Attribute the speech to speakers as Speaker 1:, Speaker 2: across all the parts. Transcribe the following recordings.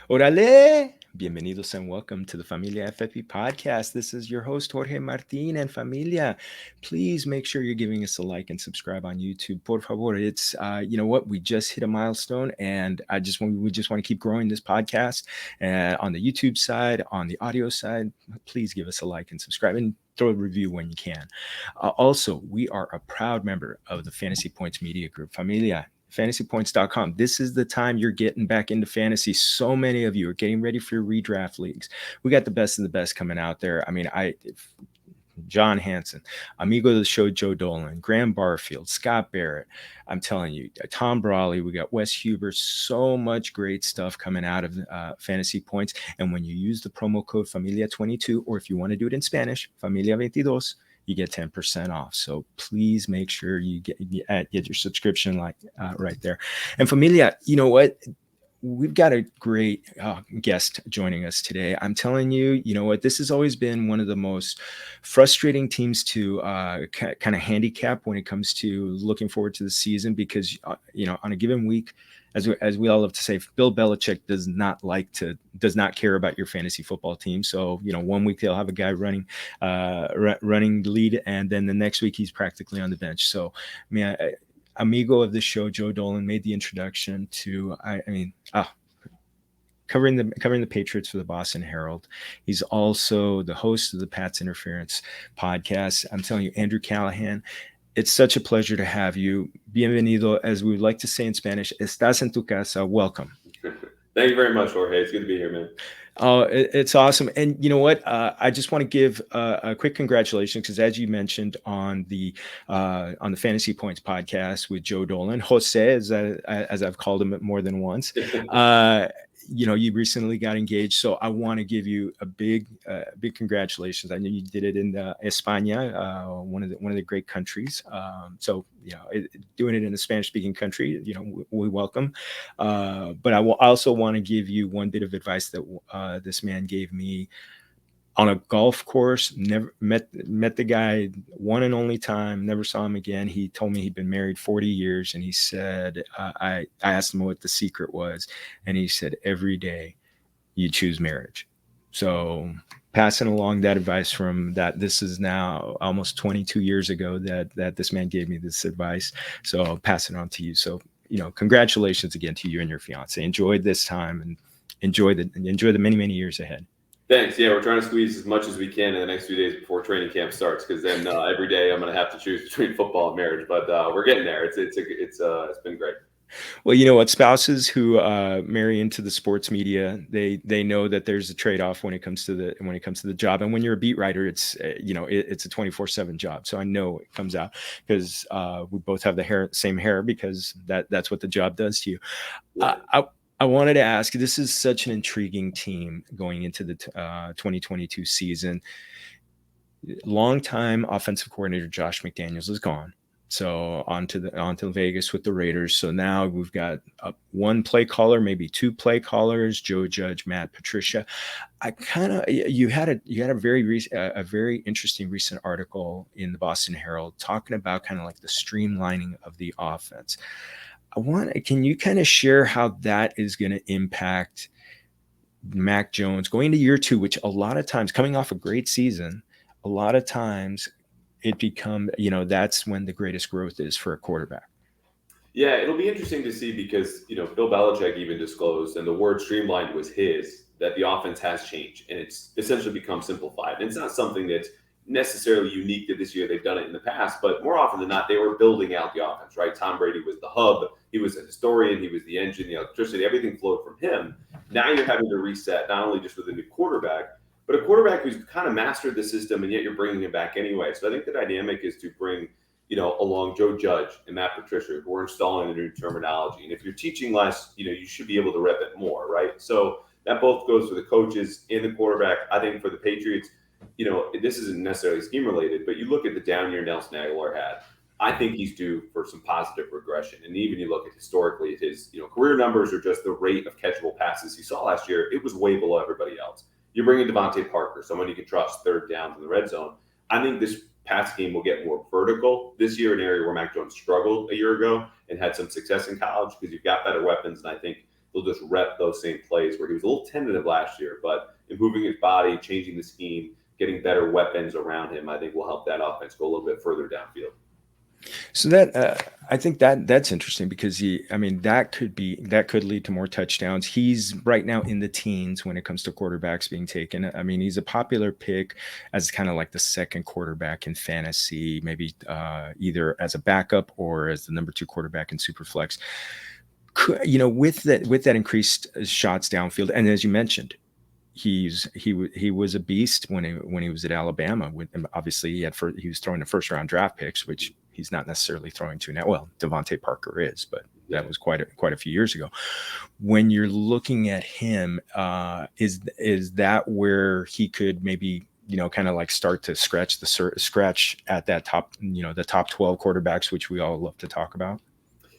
Speaker 1: Orale! Bienvenidos and welcome to the Familia FFP podcast. This is your host, Jorge Martin and Familia. Please make sure you're giving us a like and subscribe on YouTube. Por favor. It's, you know what? We just hit a milestone and we just want to keep growing this podcast. On the YouTube side, on the audio side, please give us a like and subscribe and throw a review when you can. Also, we are a proud member of the Fantasy Points Media Group. Familia, fantasypoints.com. This is the time you're getting back into fantasy. So many of you are getting ready for your redraft leagues. We got the best of the best coming out there. I mean, John Hansen, Amigo of the Show, Joe Dolan, Graham Barfield, Scott Barrett. I'm telling you, Tom Brawley, we got Wes Huber, so much great stuff coming out of Fantasy Points. And when you use the promo code Familia22, or if you want to do it in Spanish, Familia22, you get 10% off. So please make sure you get your subscription right there. And Familia, you know what? We've got a great guest joining us today. I'm telling you, you know what? This has always been one of the most frustrating teams to kind of handicap when it comes to looking forward to the season because, on a given week, as we all love to say, Bill Belichick does not care about your fantasy football team. So, 1 week they'll have a guy running the lead, and then the next week he's practically on the bench. So, Amigo of the show, Joe Dolan, made the introduction to, covering the Patriots for the Boston Herald. He's also the host of the Pat's Interference podcast. I'm telling you, Andrew Callahan, it's such a pleasure to have you. Bienvenido, as we would like to say in Spanish, estás en tu casa. Welcome.
Speaker 2: Thank you very much, Jorge. It's good to be here, man.
Speaker 1: Oh, it's awesome. And you know what? I just want to give a quick congratulations because, as you mentioned on the Fantasy Points podcast with Joe Dolan, Jose, as I've called him more than once, you recently got engaged. So I want to give you a big congratulations. I know you did it in España, one of the great countries. Doing it in a Spanish-speaking country, we welcome. But I also want to give you one bit of advice that this man gave me on a golf course. Never met the guy one and only time, never saw him again. He told me he'd been married 40 years. And he said, I asked him what the secret was. And he said, every day you choose marriage. So passing along that advice from that, this is now almost 22 years ago that this man gave me this advice. So I'll pass it on to you. So, congratulations again to you and your fiance. Enjoy this time and enjoy the many, many years ahead.
Speaker 2: Thanks. Yeah, we're trying to squeeze as much as we can in the next few days before training camp starts, because then every day I'm going to have to choose between football and marriage. But we're getting there. It's been great.
Speaker 1: Well, you know what? Spouses who marry into the sports media, they know that there's a trade-off when it comes to the job. And when you're a beat writer, it's it's a 24/7 job. So I know it comes out because we both have the same hair because that's what the job does to you.
Speaker 2: Yeah.
Speaker 1: I wanted to ask, this is such an intriguing team going into the 2022 season. Longtime offensive coordinator Josh McDaniels is gone. So on to Vegas with the Raiders. So now we've got one play caller, maybe two play callers, Joe Judge, Matt Patricia. You had a very interesting recent article in the Boston Herald talking about kind of like the streamlining of the offense. Can you kind of share how that is going to impact Mac Jones going into year two, which a lot of times coming off a great season, a lot of times it become, that's when the greatest growth is for a quarterback.
Speaker 2: Yeah, it'll be interesting to see because, Bill Belichick even disclosed, and the word streamlined was his, that the offense has changed and it's essentially become simplified. And it's not something that's necessarily unique to this year. They've done it in the past, but more often than not, they were building out the offense, right? Tom Brady was the hub. He was a historian. He was the engine, the electricity, everything flowed from him. Now you're having to reset, not only just with a new quarterback, but a quarterback who's kind of mastered the system, and yet you're bringing him back anyway. So I think the dynamic is to bring, along Joe Judge and Matt Patricia, who are installing the new terminology. And if you're teaching less, you should be able to rep it more, right? So that both goes for the coaches and the quarterback. I think for the Patriots, this isn't necessarily scheme related, but you look at the down year Nelson Aguilar had. I think he's due for some positive regression. And even you look at historically at his, career numbers or just the rate of catchable passes he saw last year, it was way below everybody else. You bring in DeVante Parker, someone you can trust third down in the red zone. I think this pass game will get more vertical this year, an area where Mac Jones struggled a year ago and had some success in college because you've got better weapons. And I think they'll just rep those same plays where he was a little tentative last year, but improving his body, changing the scheme, getting better weapons around him, I think will help that offense go a little bit further downfield.
Speaker 1: So that I think that's interesting because that could lead to more touchdowns. He's right now in the teens when it comes to quarterbacks being taken. I mean, he's a popular pick as kind of like the second quarterback in fantasy, maybe either as a backup or as the number 2 quarterback in Superflex. With that increased shots downfield, and as you mentioned, he was a beast when he was at Alabama. Obviously, he was throwing the first round draft picks, which he's not necessarily throwing to now. Well, DeVante Parker is, but that was quite a few years ago. When you're looking at him, is that where he could maybe kind of like start to scratch at that top, the top 12 quarterbacks, which we all love to talk about?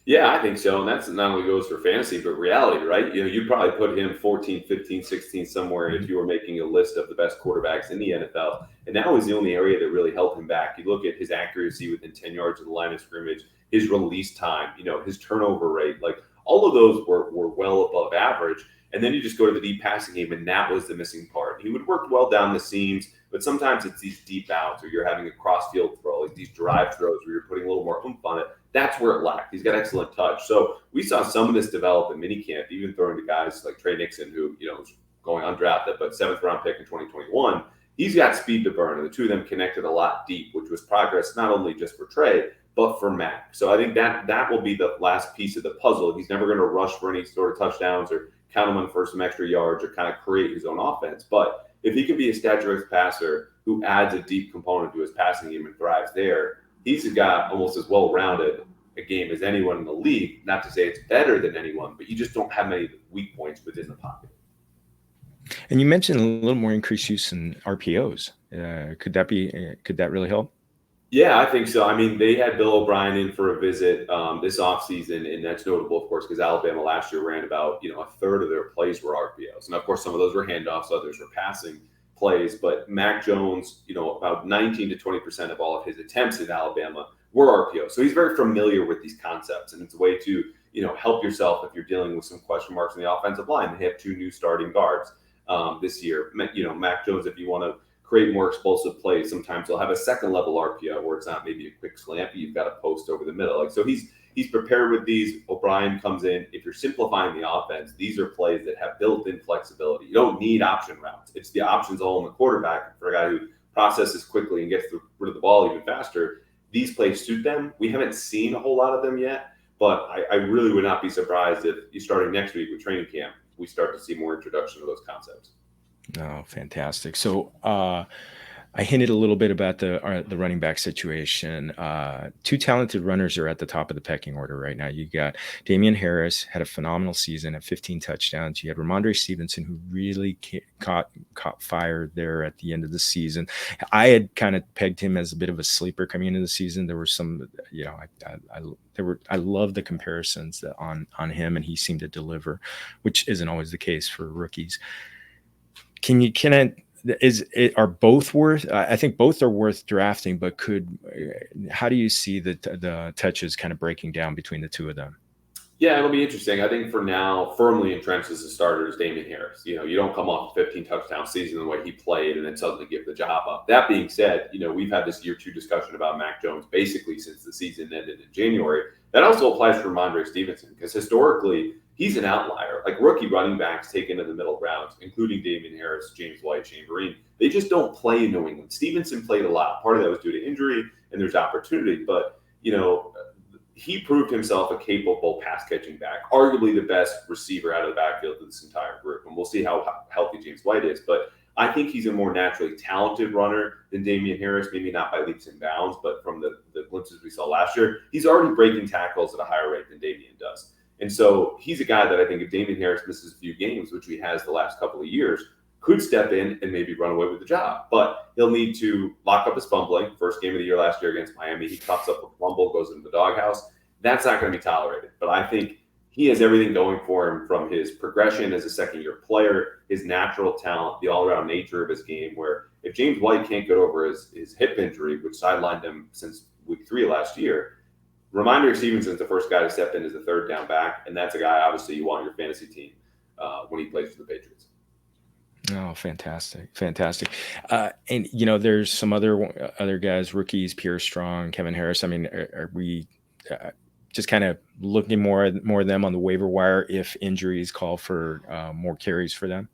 Speaker 2: Yeah, I think so. And that's not only goes for fantasy, but reality, right? You'd probably put him 14, 15, 16 somewhere if you were making a list of the best quarterbacks in the NFL. And that was the only area that really held him back. You look at his accuracy within 10 yards of the line of scrimmage, his release time, his turnover rate, like all of those were well above average. And then you just go to the deep passing game, and that was the missing part. He would work well down the seams, but sometimes it's these deep outs, or you're having a cross-field throw, like these drive throws where you're putting a little more oomph on it. That's where it lacked. He's got excellent touch. So we saw some of this develop in minicamp, even throwing to guys like Trey Nixon, who was going undrafted, but 7th-round pick in 2021. He's got speed to burn, and the two of them connected a lot deep, which was progress not only just for Trey, but for Mac. So I think that will be the last piece of the puzzle. He's never going to rush for any sort of touchdowns or count him on for some extra yards or kind of create his own offense. But if he can be a statuesque passer who adds a deep component to his passing game and thrives there, he's got almost as well-rounded a game as anyone in the league. Not to say it's better than anyone, but you just don't have many weak points within the pocket.
Speaker 1: And you mentioned a little more increased use in RPOs. Could that really help?
Speaker 2: Yeah, I think so. I mean, they had Bill O'Brien in for a visit this offseason, and that's notable, of course, because Alabama last year ran about a third of their plays were RPOs. And, of course, some of those were handoffs, others were passing plays. But Mac Jones, about 19 to 20% of all of his attempts in Alabama were RPOs. So he's very familiar with these concepts, and it's a way to help yourself if you're dealing with some question marks in the offensive line. They have 2 new starting guards this year. Mac Jones, if you want to create more explosive plays, sometimes they'll have a second level RPO where it's not maybe a quick slant, but you've got a post over the middle. So he's prepared with these. O'Brien comes in. If you're simplifying the offense, these are plays that have built-in flexibility. You don't need option routes. It's the options all in the quarterback. For a guy who processes quickly and gets rid of the ball even faster, these plays suit them. We haven't seen a whole lot of them yet, but I really would not be surprised if you starting next week with training camp, we start to see more introduction of those concepts.
Speaker 1: Oh, fantastic. So I hinted a little bit about the running back situation. 2 talented runners are at the top of the pecking order right now. You got Damien Harris, had a phenomenal season at 15 touchdowns. You had Rhamondre Stevenson, who really caught fire there at the end of the season. I had kind of pegged him as a bit of a sleeper coming into the season. There were some, I love the comparisons on him, and he seemed to deliver, which isn't always the case for rookies. Are both worth? I think both are worth drafting, but how do you see the touches kind of breaking down between the two of them?
Speaker 2: Yeah, it'll be interesting. I think for now, firmly entrenched as a starter is Damien Harris. You don't come off a 15 touchdown season the way he played and then suddenly give the job up. That being said, we've had this year 2 discussion about Mac Jones basically since the season ended in January. That also applies for Rhamondre Stevenson because historically he's an outlier. Like rookie running backs taken in the middle rounds, including Damien Harris, James White, Shane Vereen, they just don't play in New England. Stevenson played a lot. Part of that was due to injury and there's opportunity, but he proved himself a capable pass-catching back, arguably the best receiver out of the backfield of this entire group. And we'll see how healthy James White is. But I think he's a more naturally talented runner than Damien Harris, maybe not by leaps and bounds, but from the glimpses we saw last year, he's already breaking tackles at a higher rate than Damien does. And so he's a guy that I think if Damien Harris misses a few games, which he has the last couple of years, could step in and maybe run away with the job. But he'll need to lock up his fumbling. First game of the year last year against Miami, he cuffs up a fumble, goes into the doghouse. That's not going to be tolerated. But I think he has everything going for him from his progression as a second-year player, his natural talent, the all-around nature of his game, where if James White can't get over his hip injury, which sidelined him since week 3 last year, Rhamondre Stevenson's the first guy to step in as the third down back, and that's a guy obviously you want on your fantasy team when he plays for the Patriots.
Speaker 1: Oh, fantastic. Fantastic. And, there's some other guys, rookies, Pierre Strong, Kevin Harris. I mean, are we just kind of looking more of them on the waiver wire if injuries call for more carries for them?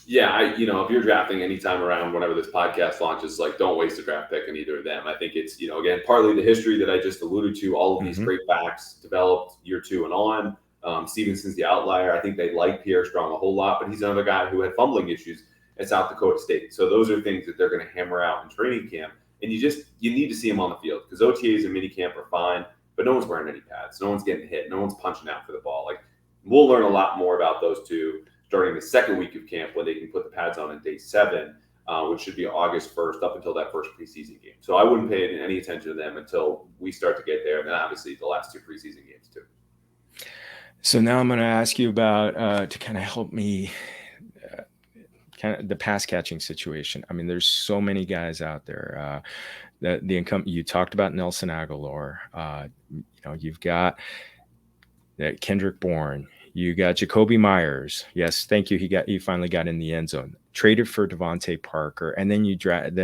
Speaker 2: Yeah, if you're drafting anytime around whenever this podcast launches, like don't waste a draft pick on either of them. I think it's, again, partly the history that I just alluded to, all of these great backs developed year 2 and on. Stevenson's the outlier. I think they like Pierre Strong a whole lot, but he's another guy who had fumbling issues at South Dakota State. So those are things that they're going to hammer out in training camp. And you need to see him on the field because OTAs and minicamp are fine, but no one's wearing any pads. No one's getting hit. No one's punching out for the ball. Like, we'll learn a lot more about those two starting the second week of camp when they can put the pads on day 7, which should be August 1st up until that first preseason game. So I wouldn't pay any attention to them until we start to get there. And then obviously the last 2 preseason games too.
Speaker 1: So now I'm going to ask you about to kind of help me kind of the pass catching situation. I mean, there's so many guys out there. The income you talked about, Nelson Aguilar. You've got Kendrick Bourne. You got Jakobi Meyers. Yes, thank you. He finally got in the end zone. Traded for DeVante Parker, and then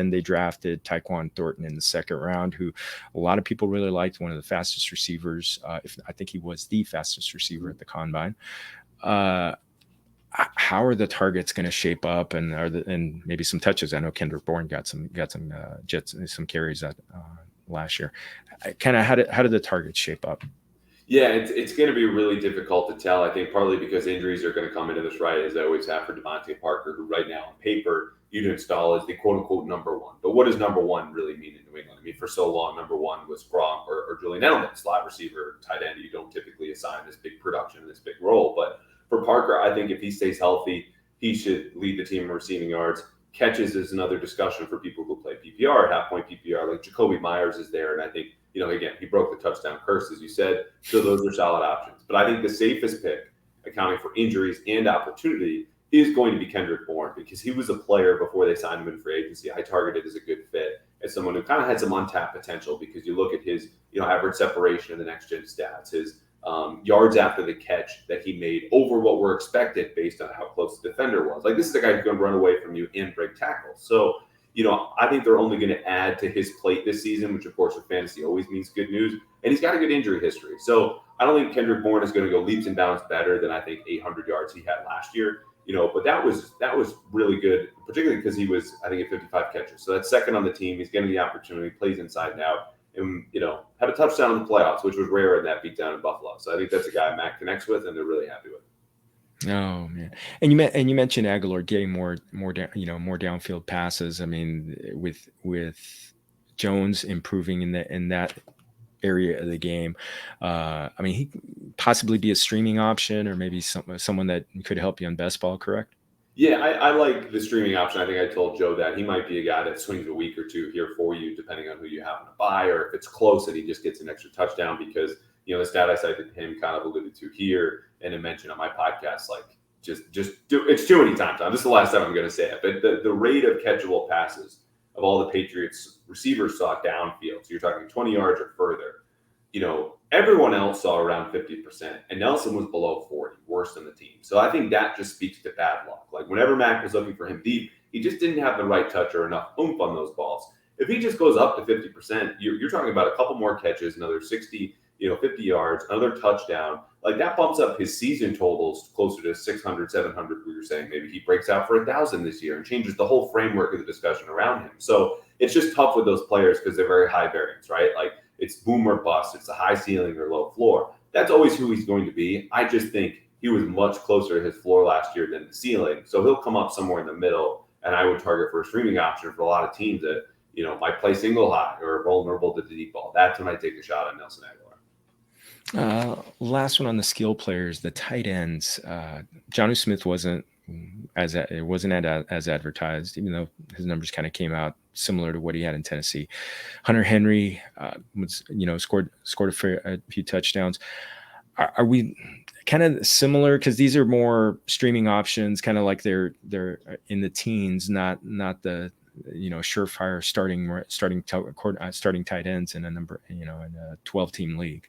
Speaker 1: they drafted Tyquan Thornton in the second round, who a lot of people really liked. One of the fastest receivers. I think he was the fastest receiver at the combine. How are the targets going to shape up, and maybe some touches? I know Kendrick Bourne got some carries last year. Kind of how did the targets shape up?
Speaker 2: Yeah, it's going to be really difficult to tell. I think partly because injuries are going to come into this, right, as they always have for DeVante Parker, who right now on paper you'd install as the quote-unquote number one. But what does number one really mean in New England? I mean, for so long, number one was Gronk or Julian Edelman, slot receiver, tight end. You don't typically assign this big production, this big role. But for Parker, I think if he stays healthy, he should lead the team in receiving yards. Catches is another discussion for people who play PPR, half-point PPR. Like Jakobi Meyers is there, and I think, again, he broke the touchdown curse, as you said. So those are solid options. But I think the safest pick, accounting for injuries and opportunity, is going to be Kendrick Bourne because he was a player before they signed him in free agency. I targeted as a good fit, as someone who kind of had some untapped potential because you look at his, average separation in the next gen stats, his yards after the catch that he made over what were expected based on how close the defender was. Like, this is a guy who's going to run away from you and break tackles. So, I think they're only going to add to his plate this season, which of course for fantasy always means good news. And he's got a good injury history. So I don't think Kendrick Bourne is going to go leaps and bounds better than I think 800 yards he had last year. But that was really good, particularly because he was, I think, at 55 catches. So that's second on the team. He's getting the opportunity, plays inside and out, and had a touchdown in the playoffs, which was rare in that beatdown in Buffalo. So I think that's a guy Matt connects with, and they're really happy with.
Speaker 1: Oh man, and you mentioned Aguilar getting more downfield passes. I mean, with Jones improving in that area of the game, I mean, he could possibly be a streaming option or maybe someone that could help you on best ball. Correct?
Speaker 2: Yeah, I like the streaming option. I think I told Joe that he might be a guy that swings a week or two here for you, depending on who you happen to buy, or if it's close and he just gets an extra touchdown because the stat I cited him kind of alluded to here and I mentioned on my podcast, like just do it's too many times. This is the last time I'm going to say it, but the rate of catchable passes of all the Patriots receivers saw downfield. So you're talking 20 yards or further. Everyone else saw around 50%, and Nelson was below 40, worse than the team. So I think that just speaks to bad luck. Like whenever Mac was looking for him deep, he just didn't have the right touch or enough oomph on those balls. If he just goes up to 50%, you're talking about a couple more catches, another 60, 50 yards, another touchdown. Like that bumps up his season totals closer to 600, 700. We were saying maybe he breaks out for 1,000 this year and changes the whole framework of the discussion around him. So it's just tough with those players because they're very high variance, right? Like it's boom or bust. It's a high ceiling or low floor. That's always who he's going to be. I just think he was much closer to his floor last year than the ceiling. So he'll come up somewhere in the middle, and I would target for a streaming option for a lot of teams that, might play single high or vulnerable to the deep ball. That's when I take a shot at Nelson Aguilar.
Speaker 1: Last one on the skill players, the tight ends. Jonnu Smith wasn't as advertised, even though his numbers kind of came out similar to what he had in Tennessee. Hunter Henry was, scored a few touchdowns. Are we kind of similar? Because these are more streaming options, kind of like they're in the teens, not the surefire starting tight ends in a 12-team league.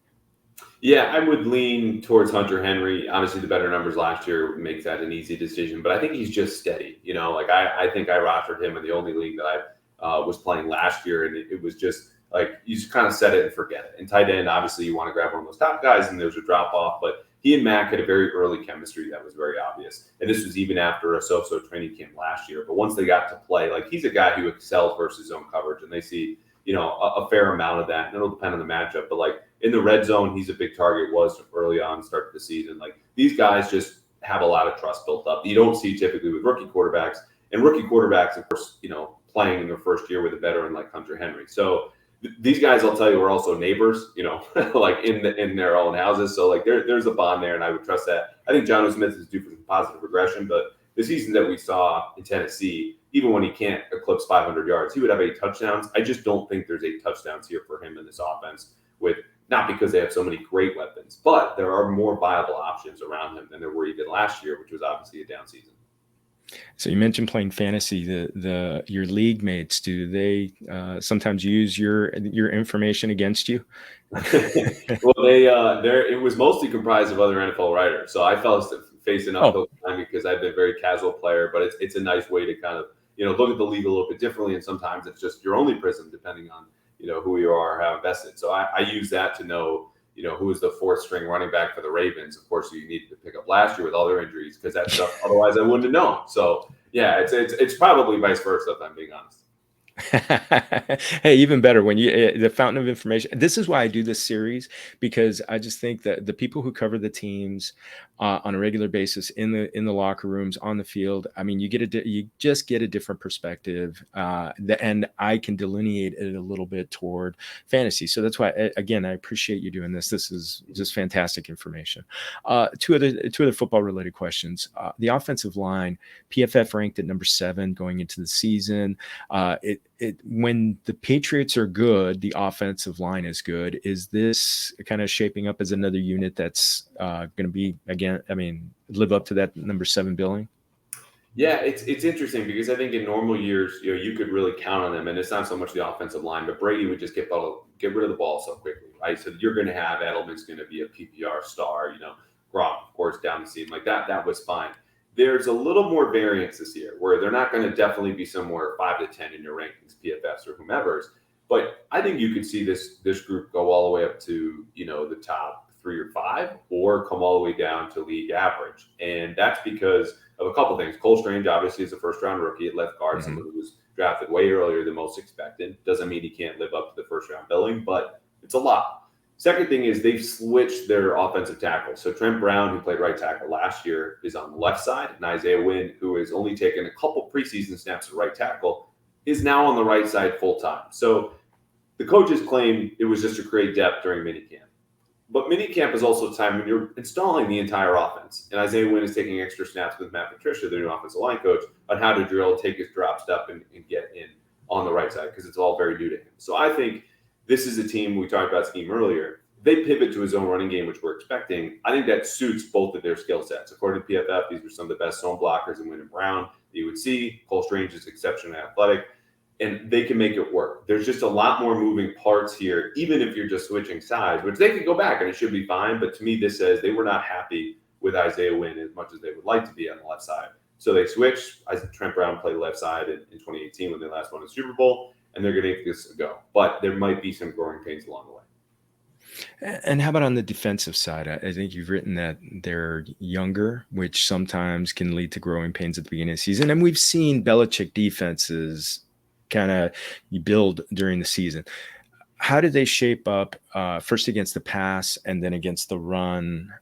Speaker 2: Yeah, I would lean towards Hunter Henry. Obviously, the better numbers last year makes that an easy decision, but I think he's just steady. Like I think I rostered him in the only league that I was playing last year, and it was just like you just kind of set it and forget it. And tight end, obviously, you want to grab one of those top guys, and there's a drop off, but he and Mac had a very early chemistry that was very obvious. And this was even after a so-so training camp last year. But once they got to play, like he's a guy who excels versus zone coverage, and they see a fair amount of that. And it'll depend on the matchup, but like in the red zone, he's a big target. Was early on, start of the season. Like these guys just have a lot of trust built up. You don't see typically with rookie quarterbacks, and rookie quarterbacks, of course, playing in their first year with a veteran like Hunter Henry. So these guys, I'll tell you, are also neighbors. Like in their own houses. So like there's a bond there, and I would trust that. I think Jonnu Smith is due for some positive regression, but the season that we saw in Tennessee, even when he can't eclipse 500 yards, he would have 8 touchdowns. I just don't think there's 8 touchdowns here for him in this offense, with not because they have so many great weapons, but there are more viable options around him than there were even last year, which was obviously a down season.
Speaker 1: So you mentioned playing fantasy. Your league mates, do they sometimes use your information against you?
Speaker 2: Well, it was mostly comprised of other NFL writers, so I felt facing up the time because I've been a very casual player, but it's a nice way to kind of look at the league a little bit differently, and sometimes it's just your only prism depending on who you are, how invested. So I use that to know who is the 4th string running back for the Ravens. Of course, you needed to pick up last year with all their injuries because that stuff otherwise I wouldn't have known. So yeah, it's probably vice versa if I'm being honest.
Speaker 1: Hey, even better when you the fountain of information. This is why I do this series, because I just think that the people who cover the teams on a regular basis in the locker rooms, on the field, I mean, you just get a different perspective, and I can delineate it a little bit toward fantasy. So that's why, again, I appreciate you doing this. This is just fantastic information. Two other football related questions. The offensive line, PFF ranked at number 7 going into the season. When the Patriots are good, the offensive line is good. Is this kind of shaping up as another unit that's going to be, again, live up to that number 7 billing?
Speaker 2: Yeah, it's interesting because I think in normal years, you could really count on them, and it's not so much the offensive line, but Brady would just get rid of the ball so quickly, right? So you're going to have Edelman's going to be a PPR star, Gronk, of course, down the seam like that. That was fine. There's a little more variance this year where they're not going to definitely be somewhere 5 to 10 in your rankings, PFFs or whomever's. But I think you could see this group go all the way up to, the top 3 or 5, or come all the way down to league average. And that's because of a couple things. Cole Strange, obviously, is a first-round rookie at left guard, someone who was drafted way earlier than most expected. Doesn't mean he can't live up to the first-round billing, but it's a lot. Second thing is they've switched their offensive tackle. So Trent Brown, who played right tackle last year, is on the left side. And Isaiah Wynn, who has only taken a couple preseason snaps at right tackle, is now on the right side full-time. So the coaches claim it was just to create depth during minicamp. But minicamp is also a time when you're installing the entire offense. And Isaiah Wynn is taking extra snaps with Matt Patricia, the new offensive line coach, on how to drill, take his drop step, and get in on the right side because it's all very new to him. So I think this is a team, we talked about scheme earlier. They pivot to his own running game, which we're expecting. I think that suits both of their skill sets. According to PFF, these were some of the best zone blockers in Wynn and Brown that you would see. Cole Strange is exceptionally athletic, and they can make it work. There's just a lot more moving parts here, even if you're just switching sides, which they could go back and it should be fine. But to me, this says they were not happy with Isaiah Wynn as much as they would like to be on the left side. So they switched. Trent Brown played left side in 2018 when they last won the Super Bowl. And they're going to give this a go. But there might be some growing pains along the way.
Speaker 1: And how about on the defensive side? I think you've written that they're younger, which sometimes can lead to growing pains at the beginning of the season. And we've seen Belichick defenses kind of build during the season. How do they shape up first against the pass and then against the run?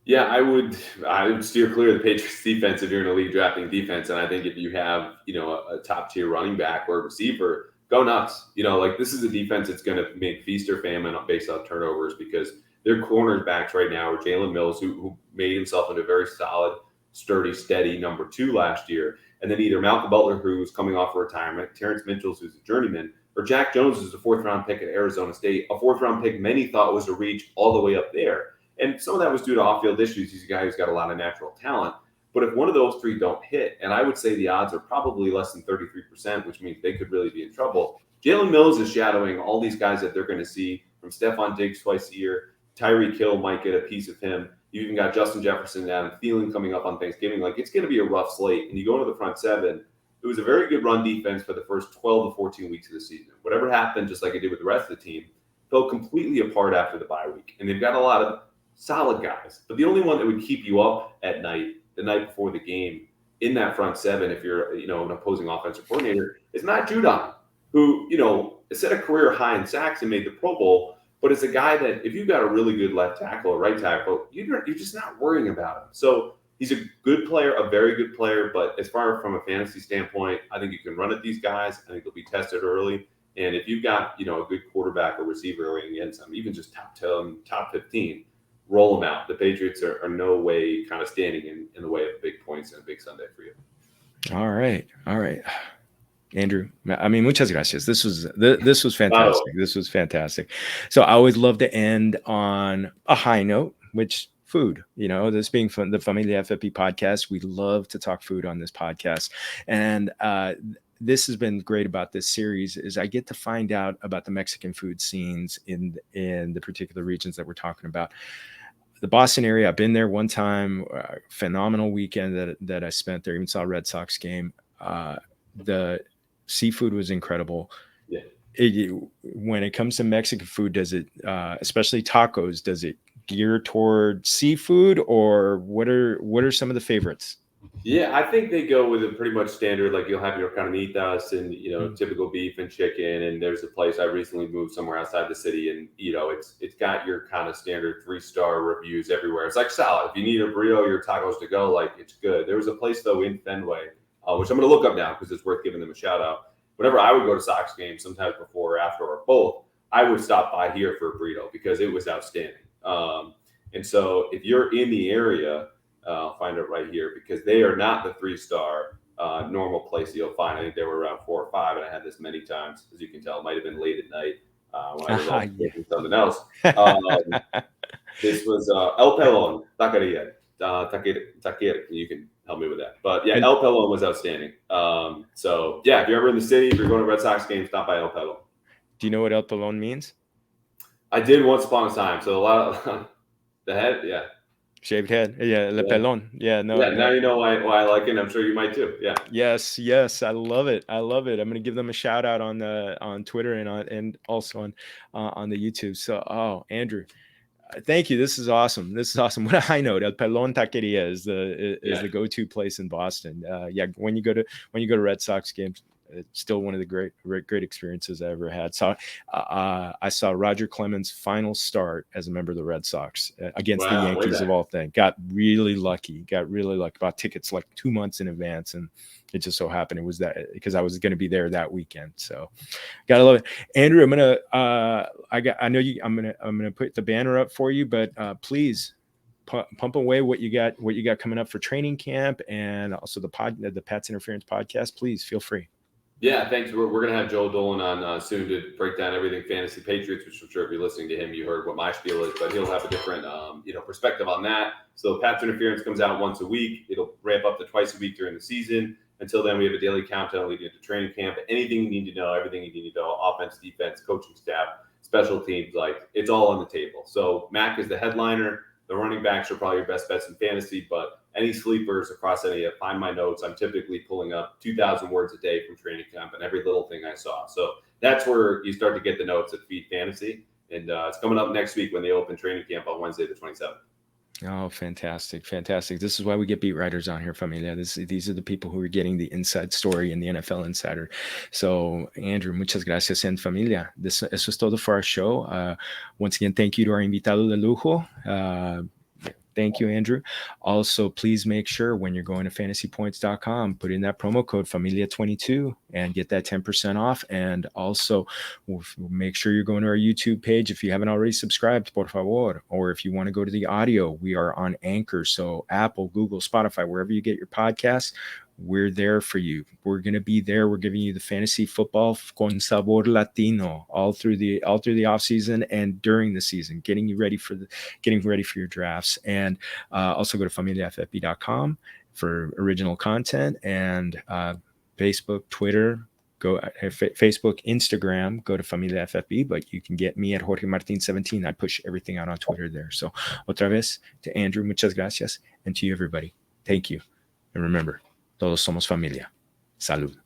Speaker 2: Yeah, I would steer clear of the Patriots defense if you're in a league drafting defense. And I think if you have, a top tier running back or receiver, go nuts. This is a defense that's going to make feast or famine based on turnovers because their cornerbacks right now are Jalen Mills, who made himself into a very solid, sturdy, steady number 2 last year. And then either Malcolm Butler, who's coming off of retirement, Terrence Mitchell, who's a journeyman, or Jack Jones, who's a 4th-round pick at Arizona State, a 4th-round pick many thought was a reach all the way up there. And some of that was due to off-field issues. He's a guy who's got a lot of natural talent. But if one of those 3 don't hit, and I would say the odds are probably less than 33%, which means they could really be in trouble. Jalen Mills is shadowing all these guys that they're going to see from Stephon Diggs twice a year. Tyreek Hill might get a piece of him. You even got Justin Jefferson and Adam Thielen coming up on Thanksgiving. Like, it's going to be a rough slate. And you go into the front seven, it was a very good run defense for the first 12 to 14 weeks of the season. Whatever happened, just like it did with the rest of the team, fell completely apart after the bye week. And they've got a lot of solid guys. But the only one that would keep you up at night, the night before the game, in that front seven, if you're an opposing offensive coordinator, is Matt Judon, who set a career high in sacks and made the Pro Bowl. But it's a guy that if you've got a really good left tackle or right tackle, you're just not worrying about him. So he's a good player, a very good player. But as far from a fantasy standpoint, I think you can run at these guys. I think they'll be tested early. And if you've got a good quarterback or receiver going against them, even just top 10, top 15, roll them out. The Patriots are no way kind of standing in the way of big points and a big Sunday for you.
Speaker 1: All right. Andrew, I mean, muchas gracias. This was fantastic. This was fantastic. So I always love to end on a high note, which food, this being the Familia FFP podcast, we love to talk food on this podcast. And this has been great about this series is I get to find out about the Mexican food scenes in the particular regions that we're talking about. The Boston area, I've been there one time, phenomenal weekend that I spent there, even saw a Red Sox game. The seafood was incredible.
Speaker 2: Yeah.
Speaker 1: When it comes to Mexican food, does it, especially tacos, does it gear toward seafood, or what are some of the favorites?
Speaker 2: Yeah, I think they go with a pretty much standard, like you'll have your carnitas and, typical beef and chicken. And there's a place I recently moved somewhere outside the city and, it's got your kind of standard 3-star reviews everywhere. It's like Salud. If you need a burrito, your tacos to go, like it's good. There was a place though in Fenway, which I'm going to look up now because it's worth giving them a shout out. Whenever I would go to Sox games, sometimes before or after or both, I would stop by here for a burrito because it was outstanding. And so if you're in the area, I'll find it right here because they are not the 3-star normal place you'll find. I think they were around 4 or 5, and I had this many times, as you can tell. It might have been late at night when I was making something else. This was El Pelon Taqueria. Taqueria. You can help me with that. But yeah, El Pelon was outstanding. So yeah, if you're ever in the city, if you're going to Red Sox games, stop by El Pelon.
Speaker 1: Do you know what El Pelon means?
Speaker 2: I did once upon a time. So a lot of the head, yeah.
Speaker 1: Shaved head. Yeah, Le Pelon. Yeah, no.
Speaker 2: Yeah, now you know why I like it. I'm sure you might too. Yeah.
Speaker 1: Yes. I love it. I'm going to give them a shout out on Twitter and also on the YouTube. So, Andrew, thank you. This is awesome. What a high note. El Pelon Taqueria is the go-to place in Boston. When you go to Red Sox games, it's still one of the great experiences I ever had. So I saw Roger Clemens' final start as a member of the Red Sox against the Yankees of all things. Got really lucky. Bought tickets like 2 months in advance, and it just so happened it was that because I was going to be there that weekend. So gotta love it, Andrew. I'm gonna put the banner up for you, but please pump away what you got coming up for training camp and also the Pat's Interference podcast. Please feel free.
Speaker 2: Yeah, thanks. We're going to have Joel Dolan on soon to break down everything fantasy Patriots, which I'm sure if you're listening to him, you heard what my spiel is, but he'll have a different, perspective on that. So Pat's Interference comes out once a week. It'll ramp up to twice a week during the season. Until then, we have a daily countdown leading into training camp. Anything you need to know, everything you need to know, offense, defense, coaching staff, special teams, like it's all on the table. So Mac is the headliner. The running backs are probably your best bets in fantasy, but any sleepers across any, find my notes. I'm typically pulling up 2,000 words a day from training camp and every little thing I saw. So that's where you start to get the notes at Feed Fantasy. And it's coming up next week when they open training camp on Wednesday, the 27th.
Speaker 1: Oh, fantastic. This is why we get beat writers on here, Familia. These are the people who are getting the inside story in the NFL Insider. So, Andrew, muchas gracias en familia. Eso es todo for our show. Once again, thank you to our invitado de lujo. Thank you, Andrew. Also, please make sure when you're going to fantasypoints.com, put in that promo code Familia22 and get that 10% off. And also make sure you're going to our YouTube page. If you haven't already subscribed, por favor. Or if you want to go to the audio, we are on Anchor. So Apple, Google, Spotify, wherever you get your podcasts, we're there for you. We're going to be there. We're giving you the fantasy football con sabor latino all through the off season and during the season, getting ready for your drafts. And also go to familiaffp.com for original content and Facebook, Twitter, go Facebook, Instagram, go to Familia FFB, but you can get me at Jorge Martin 17. I push everything out on Twitter there. So otra vez to Andrew, muchas gracias. And to you, everybody, thank you. And remember, todos somos familia. Salud.